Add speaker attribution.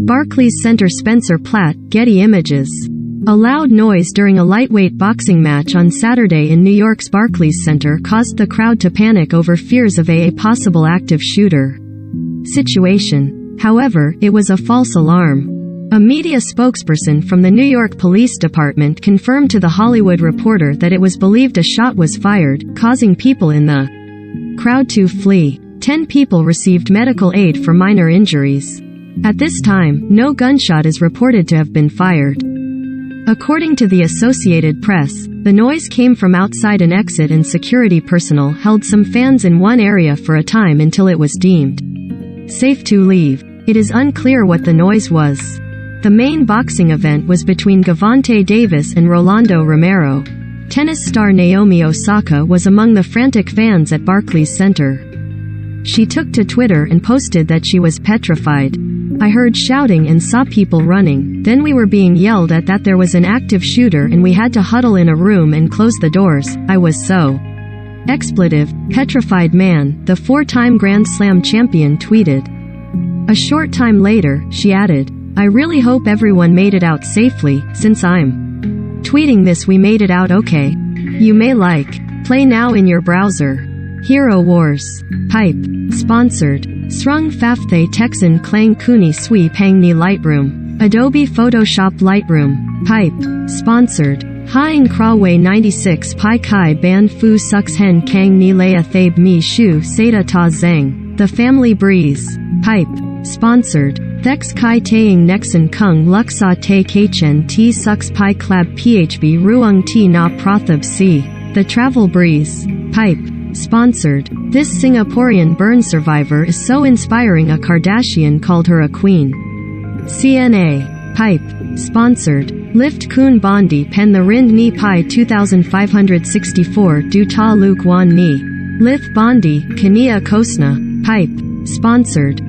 Speaker 1: Barclays center Spencer Platt, Getty Images. A loud noise during a lightweight boxing match on Saturday in New York's Barclays Center caused the crowd to panic over fears of a possible active shooter situation. However, it was a false alarm. A media spokesperson from the New York Police Department confirmed to The Hollywood Reporter that it was believed a shot was fired, causing people in the crowd to flee. 10 people received medical aid for minor injuries. At this time, no gunshot is reported to have been fired. According to the Associated Press, the noise came from outside an exit and security personnel held some fans in one area for a time until it was deemed safe to leave. It is unclear what the noise was. The main boxing event was between Gervonta Davis and Rolando Romero. Tennis star Naomi Osaka was among the frantic fans at Barclays Center. She took to Twitter and posted that she was petrified. "I heard shouting and saw people running. Then we were being yelled at that there was an active shooter and we had to huddle in a room and close the doors. I was so expletive, petrified man," the four-time Grand Slam champion tweeted. A short time later, she added, "I really hope everyone made it out safely. Since I'm tweeting this, we made it out okay. You may play now in your browser. Hero Wars. Pipe. Sponsored. Srung Fafthe Texan Klang Kuni Sui Pang Ni Lightroom. Adobe Photoshop Lightroom. Pipe. Sponsored. Haing Kraway 96 Pai Kai Ban Fu Sux Hen Kang Ni Lea Thabe Mi Shu Seda Ta Zeng. The Family Breeze. Pipe. Sponsored. Thex Kai Taing Nexen Kung Luxa Te Kchen T Sux Pai Klab PHB Ruung T Na Prothab C. The Travel Breeze. Pipe. Sponsored. This Singaporean burn survivor is so inspiring, a Kardashian called her a queen. CNA. Pipe. Sponsored. Lift Kun Bondi Pen the Rind Ni Pai 2564 Du Ta Luk Wan Ni. Lith Bondi, Kania Kosna. Pipe. Sponsored.